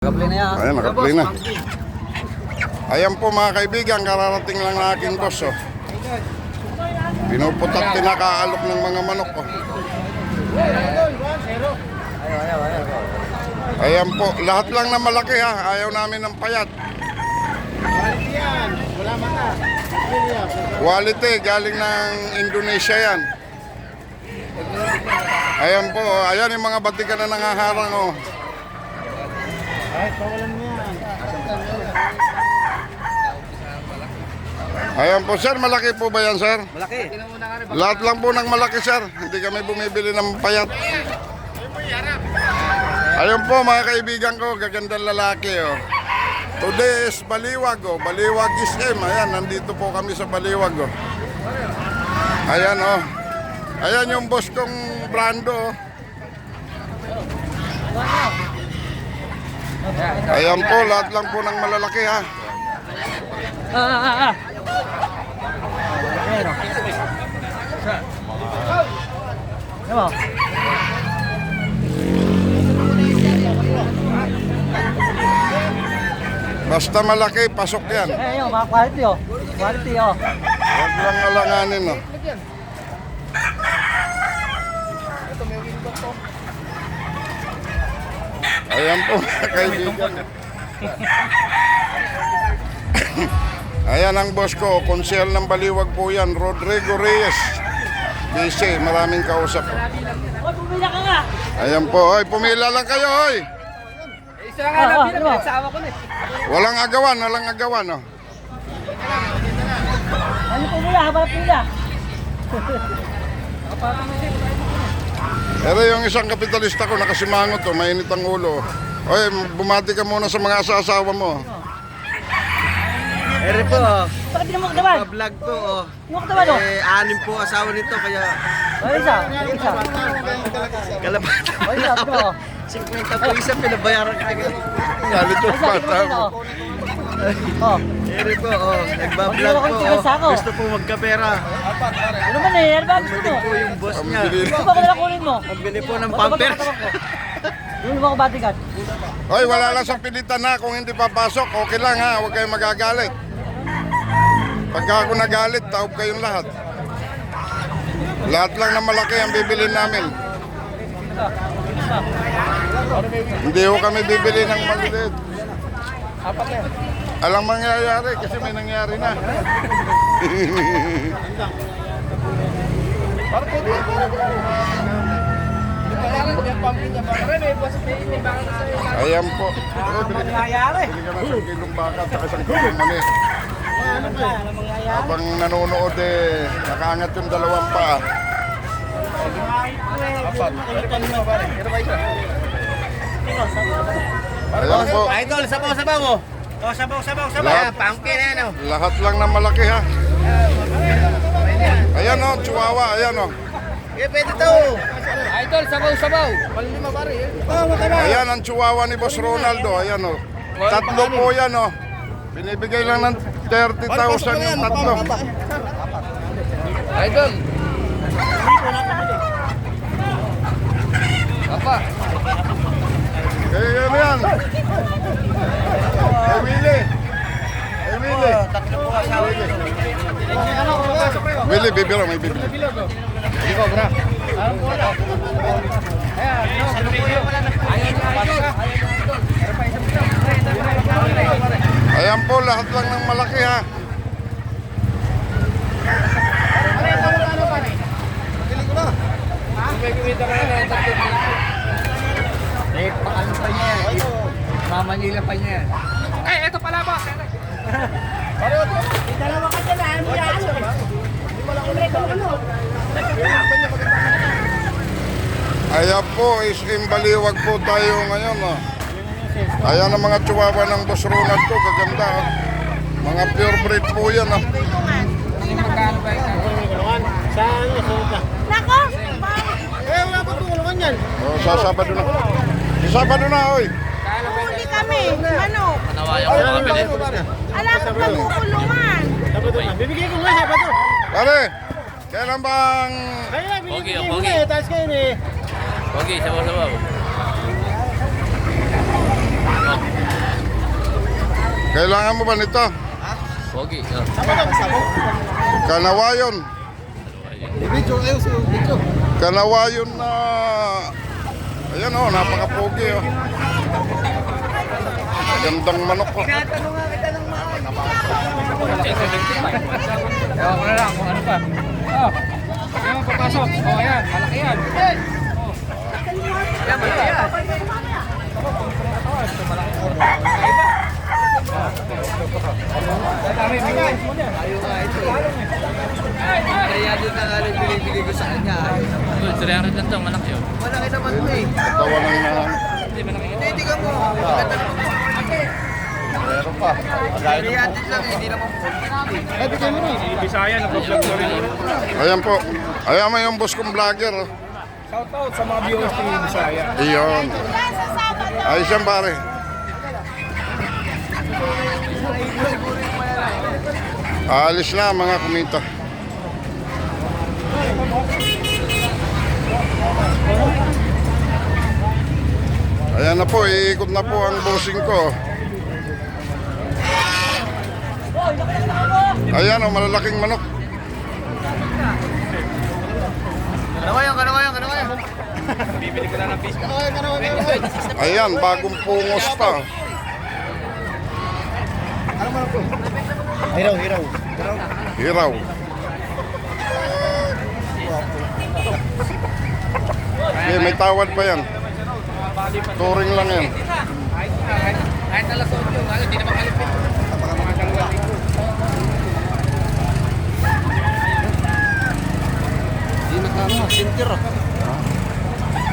Naka-play na yan. Ayan, naka-play na. Ayan po mga kaibigan, kararating lang na aking boss. Oh. Pinuputat, tinakaalok ng mga manok. Oh. Ayan po, lahat lang na malaki ha. Ayaw namin ng payat. Quality, galing ng Indonesia yan. Ayan po, ayan yung mga batikan na nangaharang. Oh. Ayan po sir, malaki po ba yan sir? Malaki. Lahat lang po ng malaki sir, hindi kami bumibili ng payat. Ayun po mga kaibigan ko, gagandang lalaki oh. Today is Baliwag oh, Baliwag SM. Ayan, nandito po kami sa Baliwag oh. Ayan oh. Ayan yung boss kong Brando oh. Ayan po, lahat lang po ng malalaki ha. Basta malaki, pasok yan. Eh, yung mga quality oh. Quality oh. Huwag lang alanganin oh. Ayan po mga kaibigan. Ayan ang boss ko, konsyel ng Baliwag po yan, Rodrigo Reyes. Busy, maraming kausap. Oh, pumila ka nga. Ayan po, oy, pumila lang kayo, oy. Isa nga na pinagsama ko na eh. Walang agawan, oh. Ano pumila, habang pumila. Pero yung isang kapitalista ko, nakasimangot to, mainit ang ulo. Oy, bumati ka muna sa mga asawa mo. Ere po, Bakit di mo kataban? vlog po. Oh. Mo kataban oh. Anim po asawa nito, kaya Oh, isa. kalabata. Oh, isa. Oh. 50 po isa, pinabayaran ka agad. Galit yung Isa, bata tingnan mo. oh. Oh. Ere po, nagbablog Ako po. yung tigas ako. Gusto po magkapera. Ano man eh, ano ba gusto mo? Po yung boss Ang niya. bili. Ano ba kailangan kunin mo? Pambili po ng Ba't pampers. Ano ba ako batikan? Oy, wala lang sa pilitan na. Kung hindi papasok, okay lang ha. Huwag kayong magagalit. Pagka ako nagalit, taob kayong lahat. Lahat lang na malaki ang bibilin namin. Hindi ko kami bibili ng maliliit. Alang mangyayari kasi may nangyari na. Ayan po. Mangyayari. Bili ka na isang kilong baka at isang kilong mani. Habang nanonood eh, nakaangat yung dalawang paa. Ayan po. Idol, sabaw-sabaw mo. Oh, sabaw-sabaw. Lahat, Pumpkin ano. lahat lang na malaki ha. Ayan o, chihuahua, ayan o. Eh, pwede to. Idol, sabaw-sabaw. Ayan ang chihuahua ni Boss Ronaldo, ayan o. Tatlo po yan o. Binibigay lang ng 30,000 yung tatlo. Idol. Apa? Kaya ano yan? Emily. Emily. Emily, bibiro, may bibili. Ayan po, lahat lang ng malaki ha. Eh, paano pa niya yan? Mamanila pa niya yan. Eh, eto pala boss. Dalawa ka dyan, ayaw mo yan. Ayan po, SM Baliwag po tayo ngayon. Oh. Ayan ang mga chihuahua ng Boss Ronald po, kaganda. Oh. Mga purebred po yan. Oh. Nako! Oh, sa Sabado na. Sa Sabado na, oy. Huli kami! Ano? Alam ko magkukulungan! Bibigay ko nga sabat to. Pare, kailan bang... Kaya binibigay ko eh, taas kayo eh. Oke, sabaw-sabaw. Kailangan mo ba nito? Pogi. Kanawayon. Kanawayon na... Ayan oh, napaka-pogi oh. Gandang manok oh. Ewan ko na lang kung ano pa. Oh. Ayan, papasok. Oh, ayan. Malaki yan. Oh. Ayan, malaki yan. Kaya doon na nga rin binibigay ko sa kanya. Good, 300 lang to, malaki yun. Malaki naman ito eh. Tawa ng na... Hindi ka mo. Meron pa. Kaya lang eh. Hindi naman po. Bisaya, nag-vlog ko rin. Ayan po. Ayan mo yung boss kong vlogger oh. Shout out sa mga viewers ni Bisaya. Iyon. Ayos yan pare. Aalis na mga kumita. Ayan na po, iikot na po ang bossing ko. Ayan o, malalaking manok. Kanawayan. Ayan, bagong pungos pa. Hiraw. Hiraw. Okay, may tawad pa yan. Touring lang yan. Kahit nalasot yun, hindi naman kalipin. Hindi nakama, sintir.